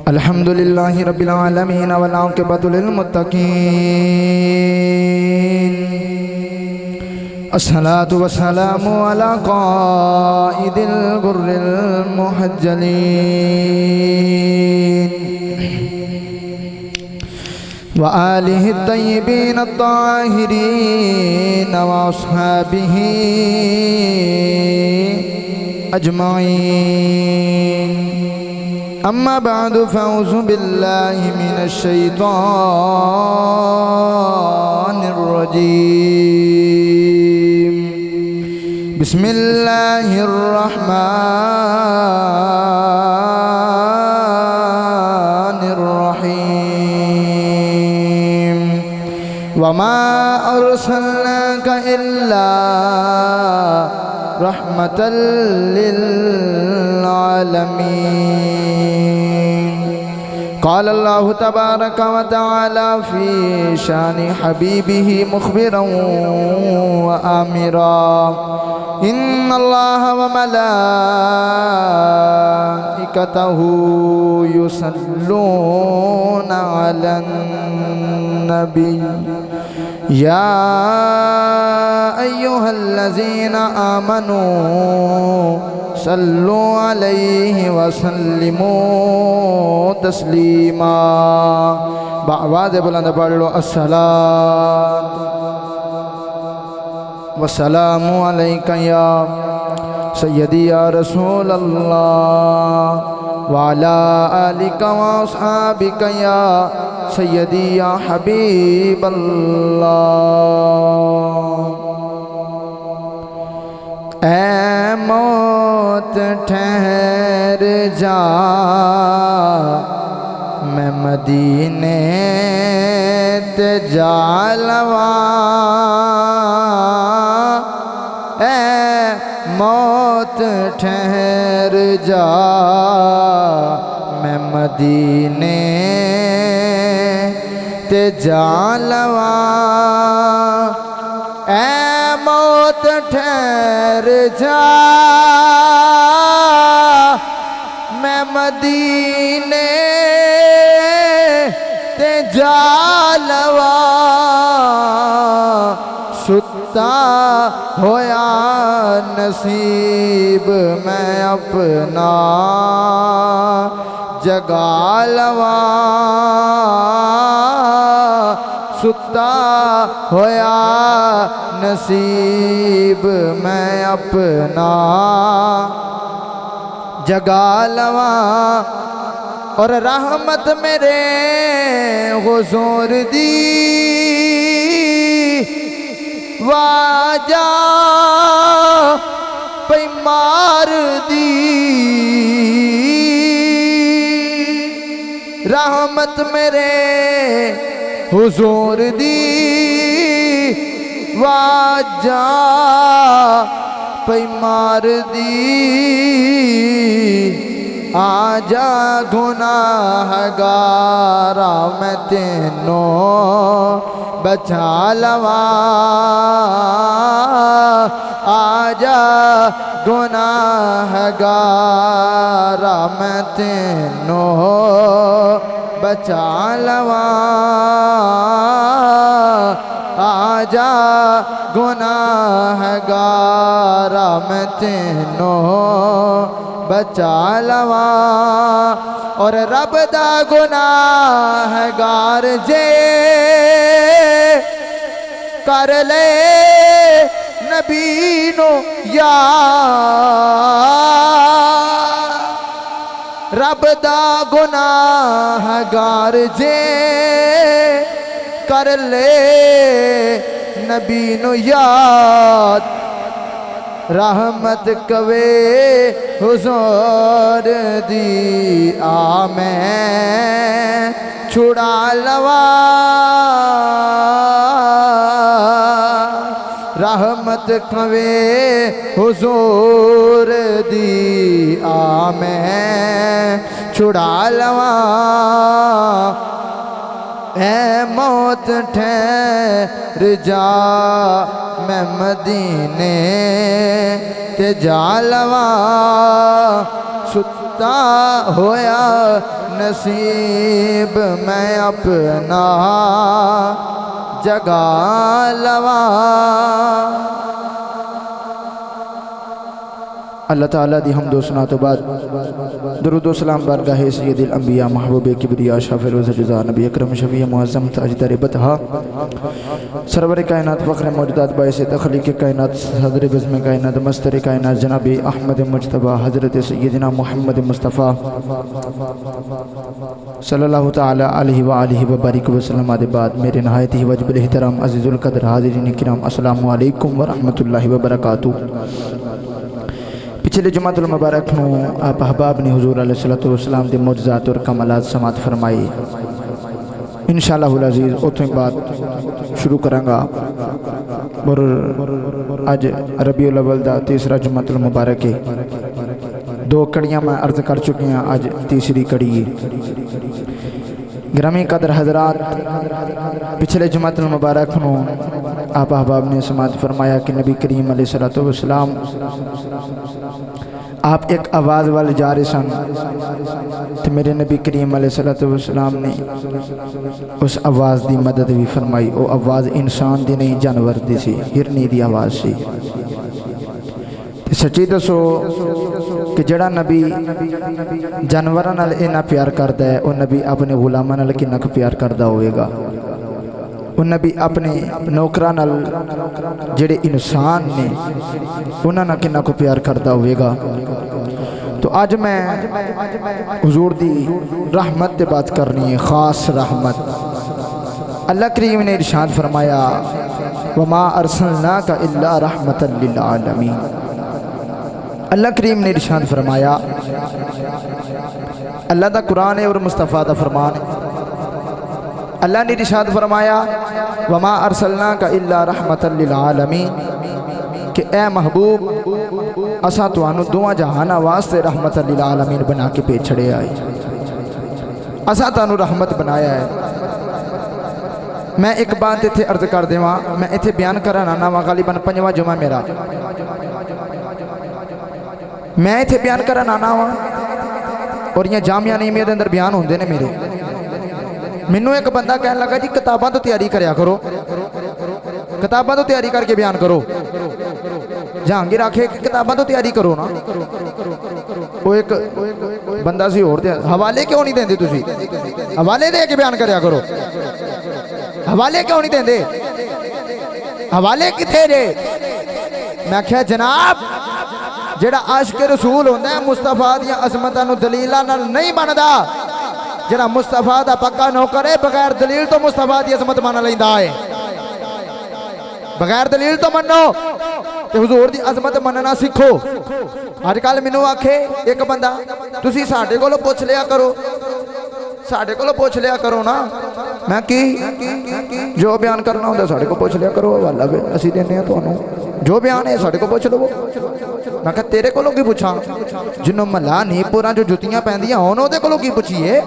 الحمد لله رب العالمين والعاقبة للمتقين الصلاة والسلام على قائد الغر المحجلين وآله الطيبين الطاهرين وأصحابه أجمعين أما بعد فأعوذ بالله من الشيطان الرجيم بسم الله الرحمن الرحيم وما أرسلناك إلا رحمة للعالمين قال الله تبارك وتعالى في شان حبيبه مخبرا وآمرا إن الله وملائكته يصلون على النبي يا أيها الذين آمنوا صلوا عليه وسلموا تسليما بآواز بلند پڑھ لو الصلاة والسلام عليك يا سيدي يا رسول الله وعلى آلك وأصحابك يا سيدي يا حبيب الله اے موت ٹھہر جا میں مدینے تے جا لواں اے موت ٹھہر جا میں مدینے تے جا لواں اے موت ٹھہر جا میں مدینے تے جا لواں ستا ہویا نصیب میں اپنا جگا لواں ستا ہویا نصیب میں اپنا جگا لواں اور رحمت میرے حضور دی واجہ پئی مار دی رحمت میرے حضور دی واجہ پئی مار دی آجا گناہگارا میں تینوں بچا لواں آجا گناہگارا میں تینوں بچا لواں آجا گناہگارا میں تینوں بچا لواں اور رب دا گناہگار جے کر لے نبی نو یاد رب دا گناہگار جے کر لے نبی نو یاد رحمت کوے حضور دی آمین چھڑا لواں رحمت کوے حضور دی آمین چھڑا لواں اے موت ٹھہر جا میں مدینے تے جا لواں ستا ہویا نصیب میں اپنا جگا لواں اللہ تعالیٰ دی حمد و ثنا تو بعد درود و سلام بارگاہ سید الانبیاء محبوب کبریا شافر و زجزا نبی اکرم شفیع معظم تاجدار بطحا سرور کائنات فخر موجودات باعث تخلیق کائنات صدر بزم کائنات مستر کائنات جناب احمد مجتبی حضرت سیدنا محمد مصطفیٰ صلی اللہ تعالی علیہ وآلہ وبارک وسلم آدھے بعد میرے نہایت ہی وجب الاحترام عزیز القدر حاضرین کرام السلام علیکم ورحمۃ اللہ وبرکاتہ۔ پچھلے جمعۃ المبارک نو آپ احباب نے حضور علیہ السلام دے معجزات اور کمالات سماعت فرمائی۔ انشاءاللہ العزیز اتوں بعد شروع کرانگا اور آج ربیع الاول دا تیسرا جمعۃ المبارک ہے۔ دو کڑیاں میں عرض کر چکی ہیں، آج تیسری کڑی ہے۔ گرامی قدر حضرات، پچھلے جمعۃ المبارک نو آپ احباب نے سماعت فرمایا کہ نبی کریم علیہ السلام آپ ایک آواز والے جا رہے سن تو میرے نبی کریم علیہ السلام نے اس آواز دی مدد بھی فرمائی۔ وہ آواز انسان دی نہیں، جانور دی سی، ہرنی دی آواز سی۔ سچی دسو کہ جڑا نبی جانوراں نال اینا پیار کردا ہے، وہ نبی اپنے غلاماں نال کنا پیار کردا ہوئے گا۔ وہ نبی اپنے نوکراں نال جڑے انسان نے انہاں نال کنا کو پیار کردا ہوئے گا۔ تو آج میں حضور دی رحمت تے بات کرنی ہے، خاص رحمت۔ اللہ کریم نے ارشاد فرمایا وما ارسلناک الا رحمتا للعالمین۔ اللہ کریم نے ارشاد فرمایا، اللہ دا قرآن ہے اور مصطفیٰ دا فرمان ہے۔ اللہ نے ارشاد فرمایا وما ارسلناک الا رحمتا للعالمین، کہ اے محبوب اساں تانوں دواں جہاناں واسطے رحمتا للعالمین بنا کے پیچ چھڑے آئے، اساں تانوں رحمت بنایا ہے۔ میں ایک بات اتھے عرض کر دیواں، میں اتھے بیان کرنا نا غالباً پنجواں جمعہ میرا، میں اتھے بیان کرنا آنا ہوا اور یہ جامعہ نعیمیہ دے اندر بیان ہوندے نے میرے۔ منوں ایک بندہ کہنے لگا جی کتاباں تو تیاری کریا کرو، کتاباں تو تیاری کر کے بیان کرو۔ جہانگیر آکھے کہ کتاباں تو تیاری کرو نا۔ وہ ایک بندہ سی اور دیا حوالے کیوں نہیں دیندے تسی؟ حوالے دے کے بیان کریا کرو، حوالے کیوں نہیں دیندے؟ حوالے کتھے دے؟ میں کہا جناب جڑا عاشق رسول ہوندہ ہے مصطفیٰ دیا عظمتاں نو دلیلاں نال نہیں بندا، جڑا مصطفیٰ دا پکا نوکر ہے بغیر دلیل تو مصطفیٰ دی عظمت مانا لیندا ہے، بغیر دلیل تو منو تے حضور دی عظمت مننا سکھو۔ آج کل مینوں آکھے ایک بندہ تسی ساڈے کولوں پوچھ لیا کرو، ساڈے کولوں پوچھ لیا کرو نا۔ میں کی جو بیان کرنا ہوندا ساڈے کو پوچھ لیا کرو، حوالہ بھی اسی دینے ہیں تانوں، جو بیان ہے ساڈے کو پوچھ لو۔ میں کہا تیرے کو کی پوچھاں؟ جنہوں ملا نہیں پورا جو جتیاں پہندیاں ہونا دے کو کی پوچھئے؟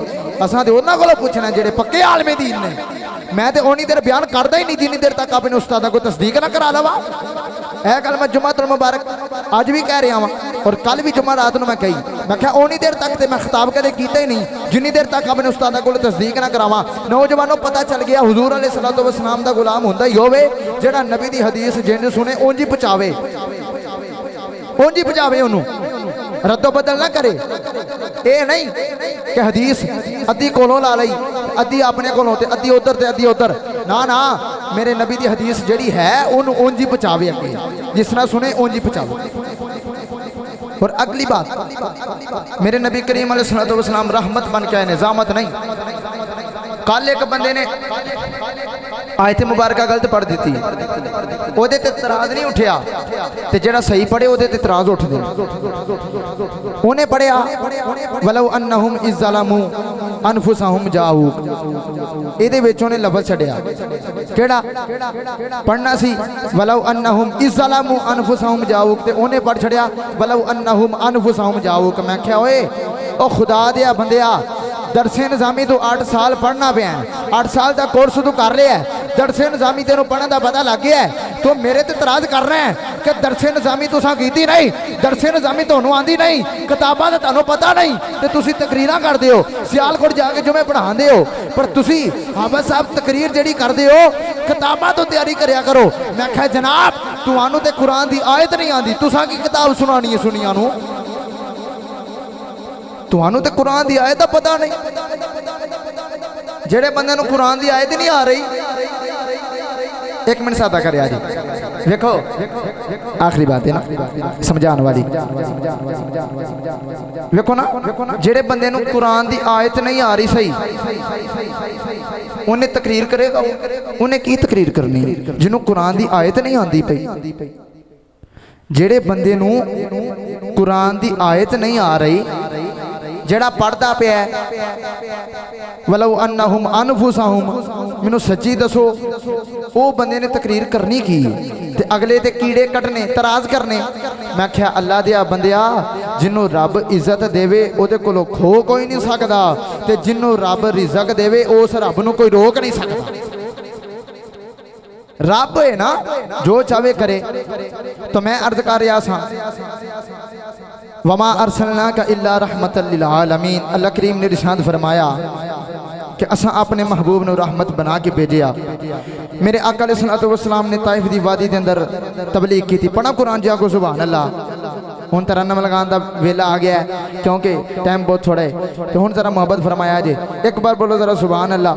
اساں دے انہاں کو پوچھنا جڑے پکے عالم دین نے۔ میں تے اونی دیر بیان کردہ ہی نہیں جنی دیر تک اپنے استادہ کو تصدیق نہ کرا لوا۔ اے کلمہ جمعۃ المبارک آج بھی کہہ رہا ہوں اور کل بھی جمعہ رات نو میں کہی، میں کہا اونی دیر تک تے میں خطاب کدے کیتا ہی نہیں جنی دیر تک اپنے استادہ کو تصدیق نہ کراواں۔ نوجوانوں پتہ چل گیا حضور علیہ السلام دا غلام ہوندا ہی ہووے جڑا نبی دی حدیث جن سنے اونجی پہنچاوے، اونجی پہنچاوے انہوں، رد و بدل نہ کرے۔ اے نہیں کہ حدیث ادھی کولوں لا لئی، ادھی اپنے کولوں تے ادھی ادھر تے ادھی ادھر، نا نا میرے نبی دی حدیث جڑی ہے انہوں اونجی پہنچاوے، اگے جس طرح سنے اونجی پہنچاوے۔ اور اگلی بات، میرے نبی کریم علیہ السلام رحمت بن کے آئے، نظامت نہیں۔ کل ایک بندے نے آیت مبارکہ غلط پڑھ دیتی، وہ دے تے تراز نہیں اٹھیا تے جڑا صحیح پڑھے وہ دے تے تراز اٹھ دے۔ انہیں پڑھیا وَلَوْ أَنَّهُمْ إِذْ ظَلَمُوا أَنفُسَهُمْ جَاءُوكَ، اے دے وچ انہیں لفظ چھڑیا کیڑا پڑھنا سی وَلَوْ أَنَّهُمْ إِذْ ظَلَمُوا أَنفُسَهُمْ جَاءُوكَ تے انہیں پڑھ چھڑیا وَلَوْ أَنَّهُمْ أَنفُسَهُمْ جَاءُوكَ۔ میں کہا اوئے او خدا دیا بندیا درس نظامی تو 8 سال پڑھنا پہ ہیں، 8 سال دا کورس تو کر لیا ہے، درس نظامی تینوں پڑھن دا پتہ لگ گیا ہے تو میرے تے اعتراض کر رہے ہیں کہ درس نظامی تساں کیتی نہیں درس نظامی تانوں آندی نہیں کتاباں دا تانوں پتہ نہیں تے تسی تقریراں کردے ہو سیالکوٹ جا کے جمعے پڑھاندے ہو پر تسی حافظ صاحب تقریر جڑی کردے ہو کتاباں تو تیاری کریا کرو میں کہا جناب تانوں تے قرآن دی آیت نہیں آندی تساں کی کتاب سنانی ہے سنیاں نو تانوں تے قرآن دی آیت دا پتہ نہیں جڑے بندے نو قرآن دی آیت نہیں آ رہی ایک منٹ سادہ کرے آجی دیکھو آخری بات ہے نا سمجھان والی دیکھو نا جڑے بندے نو قرآن دی آیت نہیں آ رہی صحیح انہیں تقریر کرے گا انہیں کی تقریر کرنی جنہوں قرآن دی آیت نہیں آندی پئی جڑے بندے نو قرآن دی آیت نہیں آ رہی جڑا پڑھدا پیا ہے ولو انہم انفسہم مینوں سچی دسو او بندے نے تقریر کرنی کی تے اگلے تے کیڑے کٹنے تراز کرنے میں کہا اللہ دیا بندیا جنوں رب عزت دیوے او دے کولوں کھو کوئی نہیں سکدا تے جنوں رب رزق دیوے اس رب نو کوئی روک نہیں سکدا رب ہے نا جو چاہے کرے تو میں عرض کر رہا سا وما ارسلناک الا رحمت للعالمین اللہ کریم نے ارشاد فرمایا کہ اساں اپنے محبوب نے رحمت بنا کے بھیجیا میرے آقا علیہ السلام نے طائف دی وادی دے اندر تبلیغ کی تھی پڑھا قرآن جا کو سبحان اللہ ہن ترنم لگان دا ویلا آ گیا ہے کیونکہ ٹائم بہت تھوڑا ہے تو ہن ذرا محبت فرمایا جے ایک بار بولو ذرا سبحان اللہ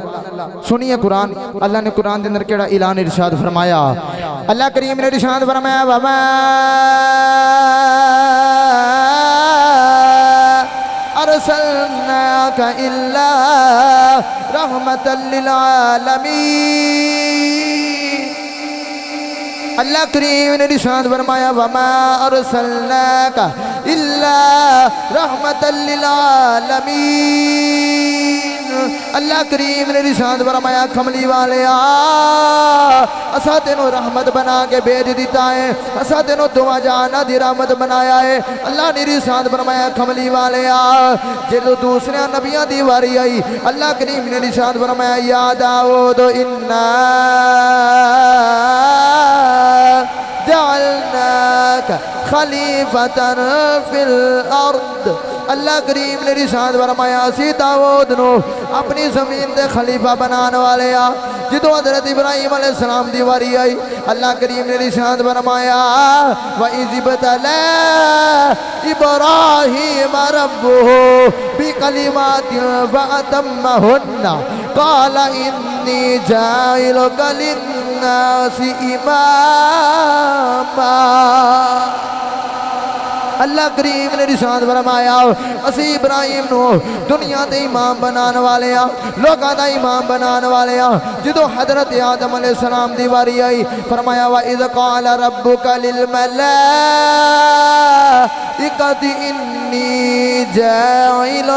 سنیے قرآن اللہ نے قرآن دے اندر کیڑا اعلان ارشاد فرمایا اللہ کریم نے ارشاد فرمایا وما ارسلناک الا رحمتا للعالمین اللہ کریم نے ارشاد فرمایا وما ارسلناک الا رحمتا للعالمین اللہ کریم نے ارشاد فرمایا کملی والے اسا تینوں رحمت بنا کے بھیج دیتا ہے اسا تینوں دعا جانا دی رحمت بنایا ہے اللہ نے ارشاد فرمایا کملی والے جدو دوسرے نبیاں دی واری آئی اللہ کریم نے ارشاد فرمایا یا داؤد انا جعلناک خلیفۃ فی الارض اللہ کریم نے ارشاد فرمایا اسی داؤد نو اپنی زمین دے خلیفہ بنان والے جدو حضرت ابراہیم علیہ السلام دی واری آئی اللہ کریم نے ارشاد فرمایا وَإِذِ ابْتَلَىٰ إِبْرَاهِيمَ رَبُّهُ بِكَلِمَاتٍ فَأَتَمَّهُنَّ قَالَ إِنِّي جَاعِلُكَ لِلنَّاسِ إِمَامًا اللہ کریم نے ارشاد فرمایا اسی ابراہیم نو دنیا دے امام بنان والے لوگاں دا امام بنان والے جدو حضرت آدم علیہ السلام دی واری آئی فرمایا وَإِذْ قَالَ رَبُّكَ لِلْمَلَائِكَةِ إِنِّي جَاعِلٌ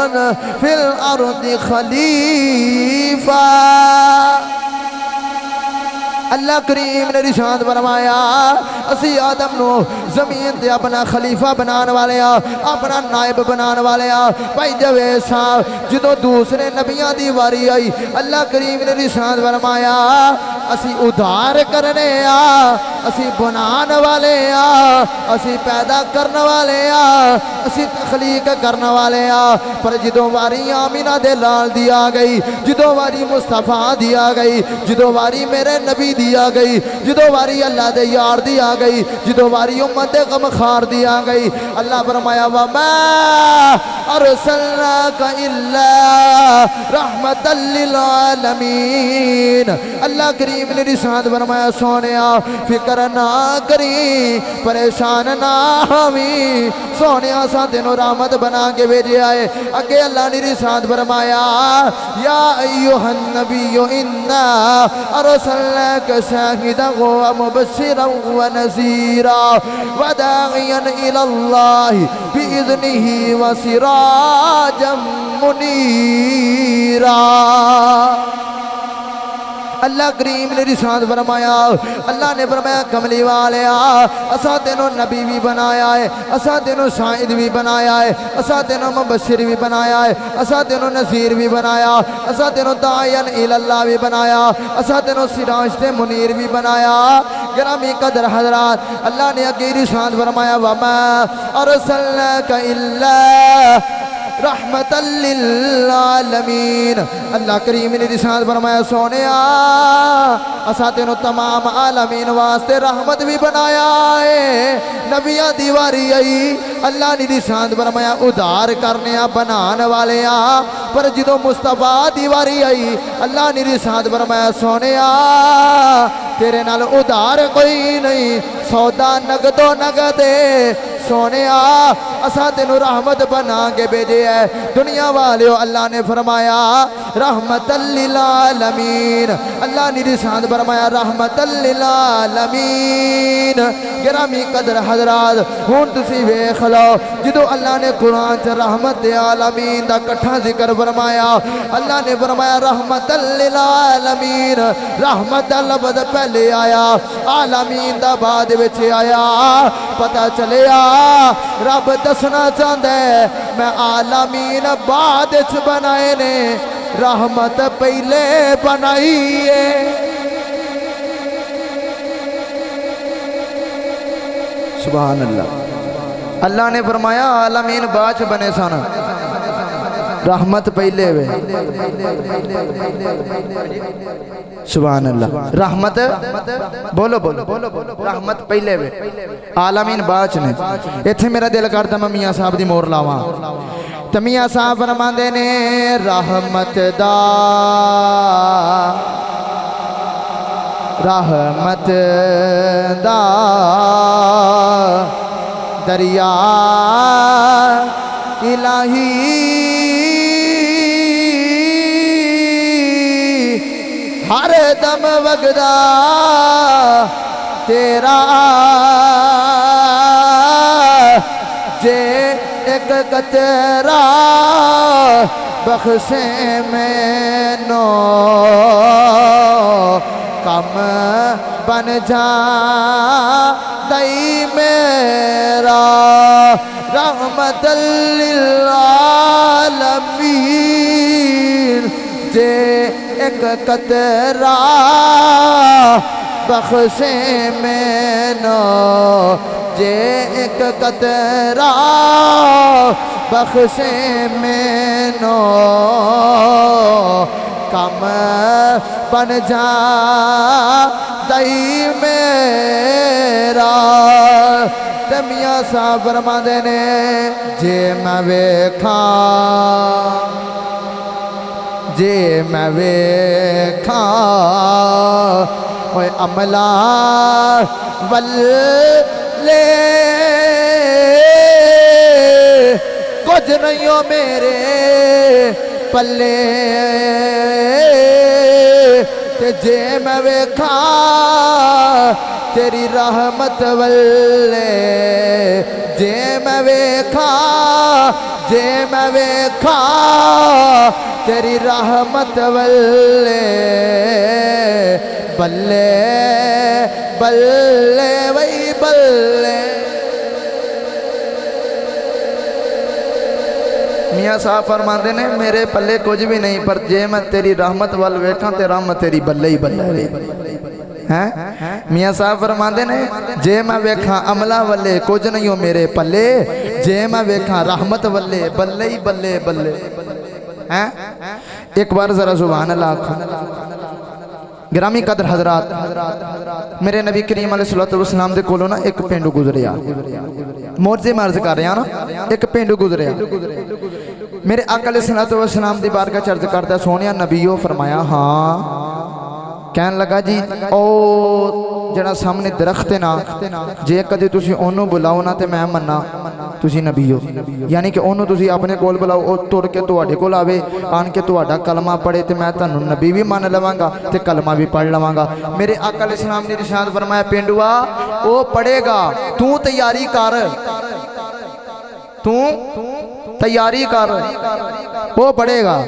فِي الْأَرْضِ خَلِيفَةً اللہ کریم نے ارشاد فرمایا اسی آدم نو زمین دے اپنا خلیفہ بنان والے اپنا نائب بنان والے بھائی جویسا جدو دوسرے نبیاں دی واری آئی اللہ کریم نے ارشاد فرمایا اسی ادھار کرنے اسی بنان والے اسی پیدا کرنے والے اسی تخلیق کرنے والے پر جدو واری آمینہ دے لال دی آ گئی جدو واری مصطفیٰ دی آ گئی جدو واری میرے نبی دی آ گئی جدو واری اللہ دے یار دی آ گئی جدو واری امت غمخار دی آ گئی اللہ فرمایا وَمَا أَرْسَلْنَاكَ إِلَّا رَحْمَةً لِلْعَالَمِينَ اللہ کریم نے ارشاد فرمایا سونیا فکر نہ کری پریشان نہ ہوئی سونیا سا تینوں رحمت بنا کے بھیجے آئے اگے اللہ نے ارشاد فرمایا یا ایوہ النبی انا ارسلناک شاہدا ومبشرا ونذیرا وداعیا الی اللہ باذنہ وسراجا منیرا اللہ کریم نے رسالت فرمایا اللہ نے فرمایا کملی والیا اسا تینو نبی بھی بنایا ہے اسا تینو شاہد بھی بنایا ہے اسا تینو مبشر بھی بنایا ہے اسا تینو نذیر بھی بنایا اسا تینو داعین اللہ بھی بنایا اسا تینو سراج تے منیر بھی بنایا گرامی قدر حضرات اللہ نے اگے رسالت فرمایا وما ارسلناک الا رحمت للعالمین اللہ کریم نے رسالت فرمایا سونیا اسا تینو تمام عالمین واسطے رحمت بھی بنایا ہے نبیاں دیواری آئی اللہ نے رسالت فرمایا ادھار کرنے بنان والے پر جدو مصطفیٰ دیواری آئی اللہ نے رسالت فرمایا سونیا تیرے نال ادھار کوئی نہیں سودا نگدو نگدے سونیا اسا تینو رحمت بنا کے بھیجے ہے دنیا والیو اللہ نے فرمایا رحمت للعالمین اللہ نے رسالت فرمایا رحمت للعالمین گرامی قدر حضرات ہون تسی ویکھ لو جدو اللہ نے قرآن سے رحمت عالمین دا کٹھا ذکر فرمایا اللہ نے فرمایا رحمت للعالمین رحمت لفظ پہلے آیا عالمین دا بعد وچ آیا پتہ چلیا رب دسنا چاہتا ہے میں عالمین بعد وچ بنائے نے رحمت پہلے بنائی ہے سبحان اللہ اللہ نے فرمایا عالمین بعد وچ بنے سن رحمت پہلے وے سبحان اللہ رحمت بولو بولو رحمت پہلے وے عالمین باچ نے ایتھے میرا دل کرتا میں میاں صاحب دی مور لاواں تو میاں صاحب فرماندے نے رحمت دا دریا الہی ہر دم وگدا تیرا جے ایک قطرہ بخشے میں نو کم بن جا دئی میرا رحمت للعالمین جے ایک قطرہ بخشے میں نو جے ایک قطرہ بخشے میں نو کم بن جا دئی میرا میاں صاحب فرماندے نے جے میں ویکھاں اوے عملہ والے کچھ نہیں ہو میرے پلے تے جے میں ویکھاں تیری رحمت والے جے میں ویکھاں تیری رحمت والے بلے بلے وہی بلے میاں صاحب فرماندے نے میرے پلے کچھ بھی نہیں پر جے میں تیری رحمت وال ویکھاں تے رحمت تیری بلے ہی بلے میاں صاحب فرماندے نے جے میں ویکھاں عملہ والے کچھ نہیں ہو میرے پلے جے میں ویکھاں رحمت والے بلے ہی بلے بلے ایک بار ذرا سبحان اللہ گرامی قدر حضرات میرے نبی کریم علیہ السلام دے کولوں نا ایک پینڈو گزریا موجزے مرض کر رہے ہیں نا ایک پینڈو گزریا میرے آقا علیہ السلام دی بارگاہ چرچ کرتا سونیا نبیو فرمایا ہاں کہن لگا جی او جڑا سامنے درخت نا جے کدے تسی اونوں بلاؤ نا تے میں مننا تسی نبی ہو یعنی کہ اونوں تسی اپنے کول بلاؤ او تر کے تواڈے کول آوے آن کے تواڈا کلمہ پڑھے تے میں تانوں نبی بھی مان لواں گا تے کلمہ بھی پڑھ لواں گا میرے آقا علیہ السلام نے ارشاد فرمایا پینڈوا او پڑھے گا تو تیاری کر تو تیاری کر وہ پڑھے گا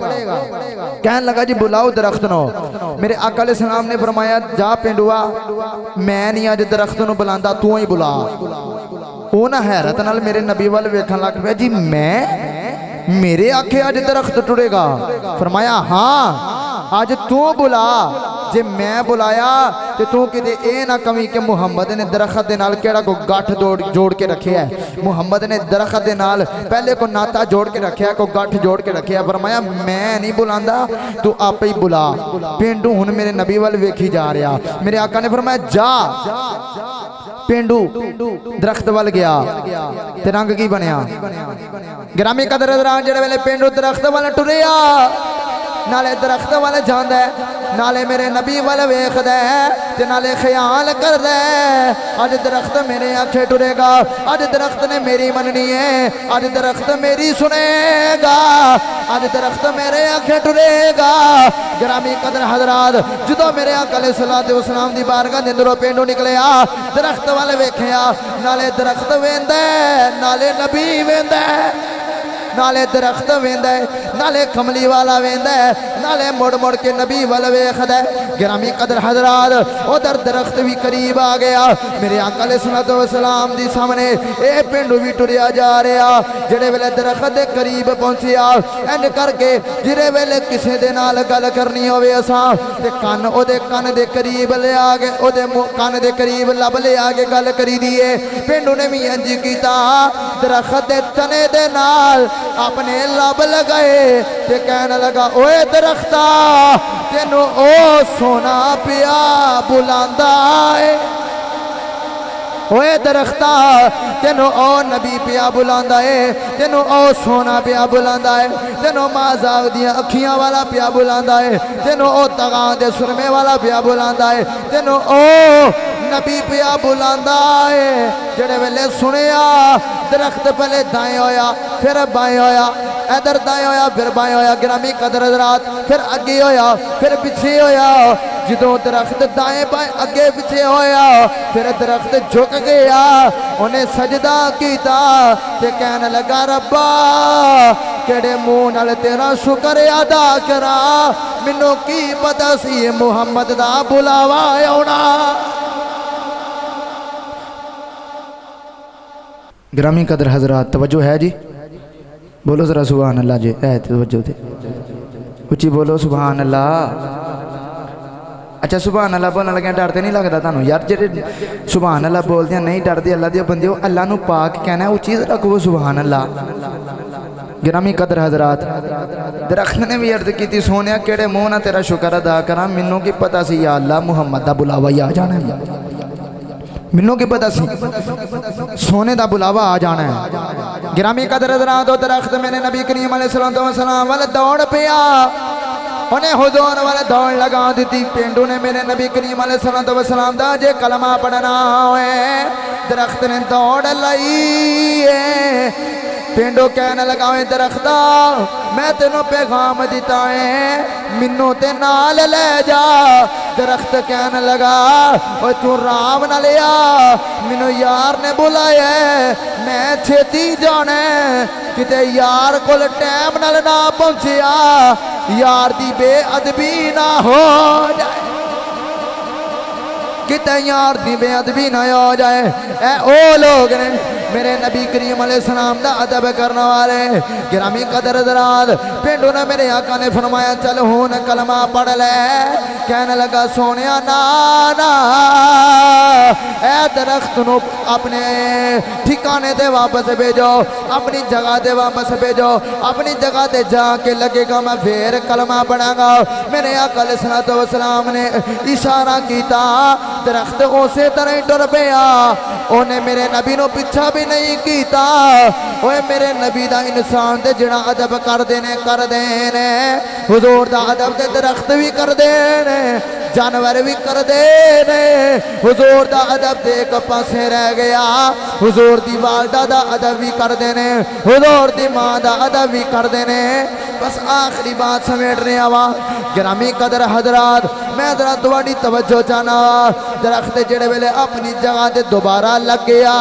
کہنے لگا جی بلاؤ درخت نو میرے آقا علیہ السلام نے فرمایا جا پینڈوا میں نہیں آج درخت نو بلاندا تو ہی بلا وہ نہ حیرت نال میرے نبی وال ویکھن لگ پیا جی میں میرے آکھے آج درخت ٹرے گا فرمایا ہاں آج تو بلا جے میں بلایا تے تو کدے اے نہ کمی کہ محمد نے درخت دے نال کیڑا کو گاٹھ جوڑ کے رکھے ہے محمد نے درخت دے نال پہلے کو ناتا جوڑ کے رکھے ہے کو گاٹھ جوڑ کے رکھے ہے فرمایا میں نہیں بلاندا تو آپ ہی بلا پینڈو ہن میرے نبی وال ویکھی جا رہا میرے آقا نے فرمایا جا پینڈو درخت وال گیا تے رنگ کی بنیا گرامی قدر حضرات جڑے ویلے پینڈو درخت وال ٹریا نالے درخت والے جاندہ ہے نالے میرے نبی والے ویخ دے تے نالے خیال کر دے آج درخت میرے آنکھیں ٹرے گا آج درخت نے میری مننی ہے آج درخت میری سنے گا آج درخت میرے آنکھیں ٹرے گا گرامی قدر حضرات جدو میرے آقا علیہ السلام دی بارگاہ دے اندروں پینڈو نکلے درخت والے ویکھیا نالے درخت ویندے نالے نبی ویندے نالے درخت ویندہ ہے نالے کملی والا ویندہ ہے نالے مڑ کے نبی والا ویخد ہے گرامی قدر حضرات ادھر درخت بھی قریب آ گیا میرے آقا علیہ السلام دی سامنے اے پینڈو بھی ٹریا جا رہا جڑے ویلے درخت دے قریب پہنچیا این کر کے جڑے ویلے کسے دے نال گل کرنی ہوئے اساں تے کان او دے کان دے قریب لے آگے او دے کان دے قریب لب لے آگے گل کری دیئے پینڈو نے بھی انج کیتا درخت دے تنے دے نال اپنے لب لگائے تے کہنے لگا اوے درختہ تینو او سونا پیا بلاندا ہے اوے درختہ تینو او نبی پیا بلاندا ہے تینو او سونا پیا بلاندا ہے تینو مازاغ دیا اکھیاں والا پیا بلاندا ہے تینو او تغان دے سرمے والا پیا بلاندا ہے تینو او نبی پیا بلاندا ہے جڑے ویلے سنیا درخت پہلے دائیں ہویا پھر بائیں ہویا ادھر دائیں ہویا پھر بائیں ہویا گرامی قدر حضرات پھر اگے ہویا پھر پیچھے ہویا جدوں درخت دائیں بائیں اگے پیچھے ہویا پھر درخت جھک گیا انہیں سجدہ کیتا تے کہنے لگا ربا کیڑے منہ نال تیرا شکر ادا کرا مینوں کی پتہ سی محمد دا بلاوا آونا گرامی قدر حضرات توجہ ہے جی بولو ذرا سبحان اللہ جی ہے توجہ دے اچھی بولو سبحان اللہ اچھا سبحان اللہ بولنے لگے ڈرتے نہیں لگتا تانوں یار جڑے سبحان اللہ بولتے ہیں نہیں ڈرتے اللہ دے بندے ہو اللہ نو پاک کہنا ہے وہ چیز رکھو سبحان اللہ گرامی قدر حضرات درخت نے بھی عرض کی تھی سونیا کیڑے منہ نہ تیرا شکر ادا کرا منوں کی پتہ سی یا اللہ محمد دا بلاوا آ جانا ہے منوں کی پتہ سی سونے دا بلاوا آ جانا ہے گرامی قدر حضرات و درخت میں نے نبی کریم علیہ السلام والے دوڑ پیا انہیں حضور والے دوڑ لگا دیتی پینڈو نے میرے نبی کریم علیہ السلام دا جے کلمہ پڑھنا ہوئے درخت نے دوڑ لائی پینڈو کہنے لگا ہوئے درختہ میں تینوں پیغام دیتا ہے منوں تے نال لے جا درخت کہنے لگا اوہ تو رام نہ لیا منوں یار نے بلایا ہے میں چھتی جانے کتے یار کل ٹیم نال نہ پہنچیا یار دی بے ادبی نہ ہو جائے کتے یار دی بے ادبی نہ ہو جائے اے او لوگ نے میرے نبی کریم علیہ السلام دا ادب کرنا والے گرامی قدر حضرات پینڈو نے میرے آقا نے فرمایا چل ہون کلمہ پڑھ لے کہنے لگا سونیا نانا اے درخت نو اپنے ٹھکانے دے واپس بھیجو اپنی جگہ دے واپس بھیجو اپنی جگہ دے جا کے لگے گا میں پھر کلمہ پڑھا گا میرے آقا علیہ السلام نے اشارہ کیتا درخت اسے طرح ٹر پیا انہیں میرے نبی نو پیچھا بھی نہیں کیتا اوے میرے نبی دا انسان دے جڑا ادب کر دینے حضور دا ادب دے درخت بھی کر دینے جانور بھی کر دے نے حضور دا ادب دے ایک پاسے رہ گیا حضور دی والدہ دا ادب بھی کر دینے حضور دی ماں دا ادب بھی کر دینے بس آخری بات سمیٹ رہے آوا گرامی قدر حضرات میں ذرا تواڈی توجہ چاہنا درخت جڑے ویلے اپنی جگہ تے دوبارہ لگ گیا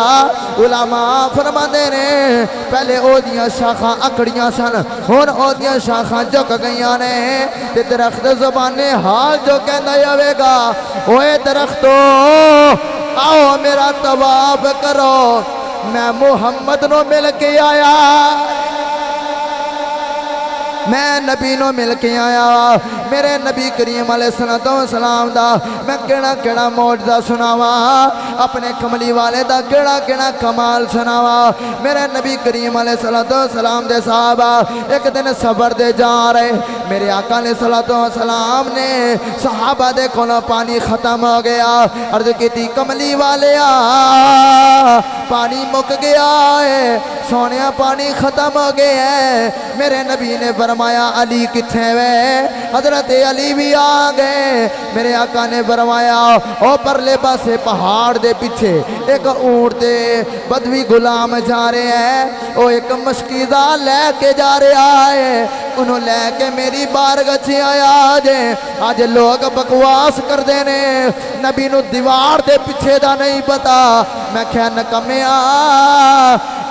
علماء فرماندے نے پہلے او دیاں شاخاں اکڑیاں سن ہن او دیاں شاخاں جھک گئیاں نے تے درخت زبانے حال جو کہندا ہوے گا اوے درختو آؤ میرا طواف کرو میں محمد نو مل کے آیا میں نبی نو مل کے آیا میرے نبی کریم علیہ السلام دا میں کیڑا معجزہ سناوا اپنے کملی والے دا کیڑا کمال سناوا میرے نبی کریم علیہ السلام دے صحابہ ایک دن سفر دے جا رہے میرے آقا علیہ السلام نے صحابہ دے کولوں پانی ختم ہو گیا عرض کیتی کملی والے پانی مک گیا ہے سونیا پانی ختم ہو گیا ہے میرے نبی نے فرمایا علی کتھے وے حضرت علی بھی آ گئے میرے آقا نے فرمایا او پرلے پاسے پہاڑ دے پیچھے ایک اونٹ دے بدوی غلام جا رہے ہیں او ایک مشکیزہ لے کے جا رہا ہے انہوں لے کے میری بارگاہ چ آیا جے آج لوگ بکواس کر دینے نبی نو دیوار دے پیچھے دا نہیں پتا میں کہا نکمیا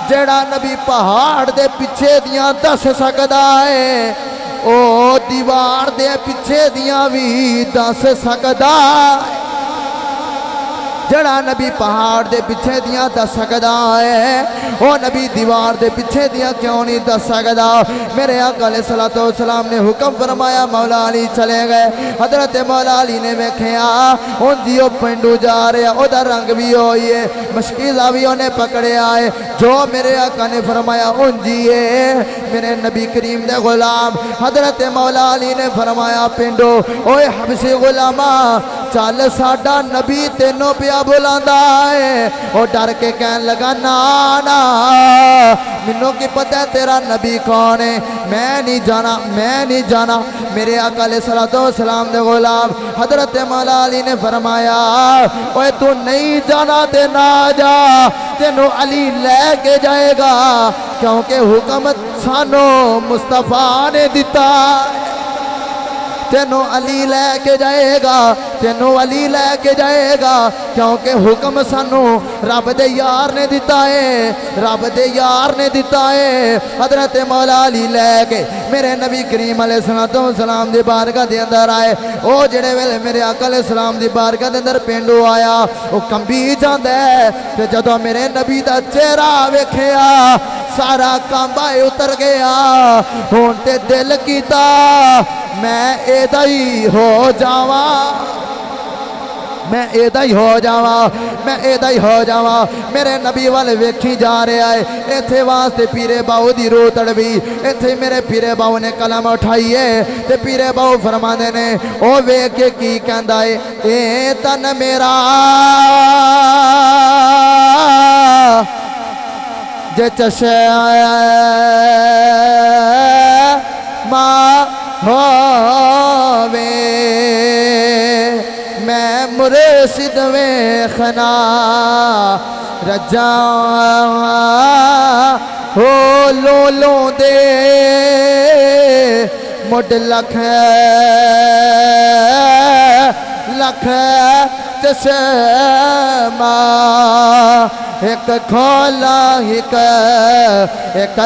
جیڑا نبی پہاڑ دے پیچھے دیاں دس سکدا ہے او دیوار دے پیچھے دیاں بھی دس سکدا جڑا نبی پہاڑ دے پیچھے دیاں دس سکدا ہے او نبی دیوار دے پیچھے دیاں کیوں نہیں دس سکدا میرے آقا علیہ السلام نے حکم فرمایا مولا علی چلے گئے حضرت مولا علی نے ویکھیا ہن جی او پنڈو جا رہا او دا رنگ بھی ہوئی ہے مشکیزہ بھی انہیں پکڑے آئے جو میرے آقا نے فرمایا ہن جی میرے نبی کریم دے غلام حضرت مولا علی نے فرمایا پنڈو اوے حبشی غلامہ چل ساڈا نبی تینوں پیا بلاندا ہے او ڈر کے کہن لگا نا منوں کی پتہ ہے تیرا نبی کون ہے میں نہیں جانا میرے آقا علیہ السلام دے غلام حضرت مولا علی نے فرمایا اوے تو نہیں جانا تے نہ جا تینوں علی لے کے جائے گا کیونکہ حکم سانو مصطفیٰ نے دیتا تینوں علی لے کے جائے گا کیونکہ حکم سانو رب دے یار نے دیتا ہے حضرت مولا علی لے کے میرے نبی کریم علیہ السلام دی بارگاہ دے اندر آئے او جڑے ویلے میرے آقا علیہ السلام دی بارگاہ دے اندر پینڈو آیا او کمبی جاندا ہے تے جدوں میرے نبی دا چہرہ ویکھیا سارا کانبا اتر گیا ہون تے دل کیتا میں ایدہ ہی ہو جاواں میرے نبی والے ویکھی جا رہے آئے ایتھے واسطے پیرے باؤ دی روح تڑوی ایتھے میرے پیرے باؤ نے کلم اٹھائیے تے پیرے باؤ فرماندے نے او ویکھ کے کی کہندا ہے اے تن میرا جے چشے ماں ہووے میں مرشد ویکھنا رجا ہو لولوں دے مڈ لکھ چشمہ ایک کھولا ایک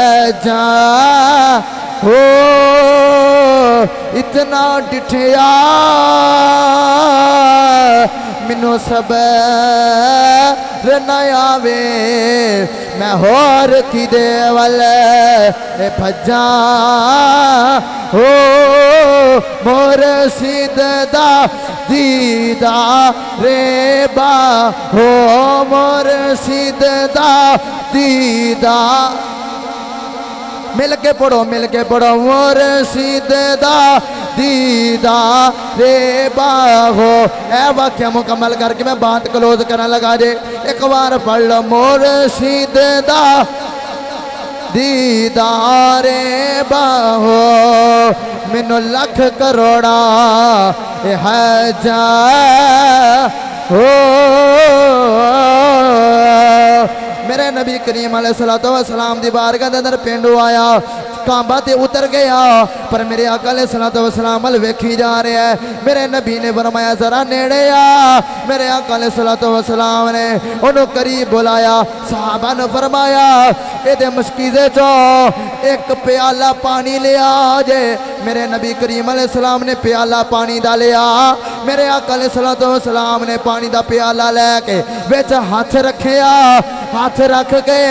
جان ہو اتنا ڈٹھیا منو صبر نہ آوے میں ہور کی دے والے بھجاں ہو مرشد دا دیدار با ہو مرشد دا دیدار مل کے پڑھو مرشد دا دیدار با ہو اے واقعہ مکمل کر کے میں بات کلوز کرنے لگا جے ایک بار پڑھ لو مرشد دا دیدار با ہو مینوں لکھ کروڑا ہے جا میرے نبی کریم علیہ السلام دی بارگاہ دے اندر پینڈو آیا کعبہ تے اتر گیا پر میرے آقا علیہ السلام ول ویکھی جا رہا ہے میرے نبی نے فرمایا ذرا نیڑے آ میرے آقا علیہ السلام نے انہوں قریب بلایا صحابہ نے فرمایا اے دے مشکیزے چو ایک پیالہ پانی لیا جے میرے نبی کریم علیہ السلام نے پیالہ پانی دا لیا میرے آقا علیہ السلام نے پانی دا پیالہ لے کے وچ ہاتھ رکھیا ہاتھ رکھ کے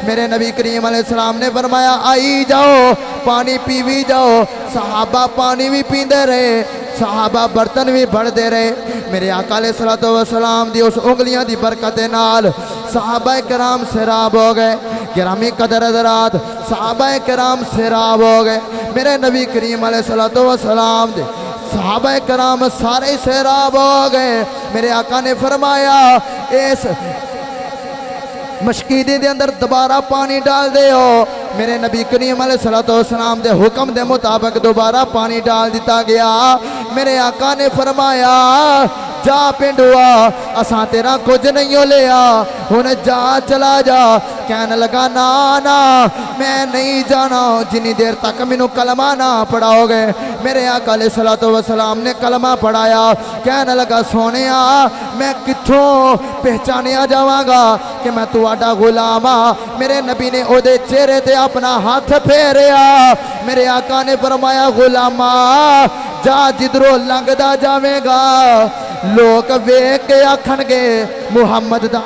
میرے نبی کریم علیہ السلام نے فرمایا آئی جاؤ پانی پیوی جاؤ صحابہ پانی بھی پیندے رہے صحابہ برتن بھی بڑھ دے رہے میرے آقا علیہ السلام دی اس انگلیاں دی برکت نال صحابہ کرام سراب ہو گئے گرامی قدر حضرات صحابہ کرام سراب ہو گئے میرے نبی کریم علیہ السلام دے صحابہ کرام سارے سیراب ہو گئے میرے آقا نے فرمایا اس مشکیدی دے اندر دوبارہ پانی ڈال دے ہو میرے نبی کریم علیہ السلام دے حکم دے مطابق دوبارہ پانی ڈال دیتا گیا میرے آقا نے فرمایا جا پینڈوا اساں تیرا کچھ نہیں ہو لیا ہن جا چلا جا کہنے لگا نا میں نہیں جانا جنی دیر تک مینوں کلمہ نہ پڑھاؤ گے میرے آقا علیہ السلام نے کلمہ پڑھایا کہنے لگا سونیا میں کتھوں پہچانیا جاواں گا کہ میں تواڈا غلام ہاں میرے نبی نے او دے چہرے تے اپنا ہاتھ پھیریا میرے آقا نے فرمایا غلاما جا جدروں لنگدا جاویں گا لوگ ویکھ کے آکھن گے محمد دا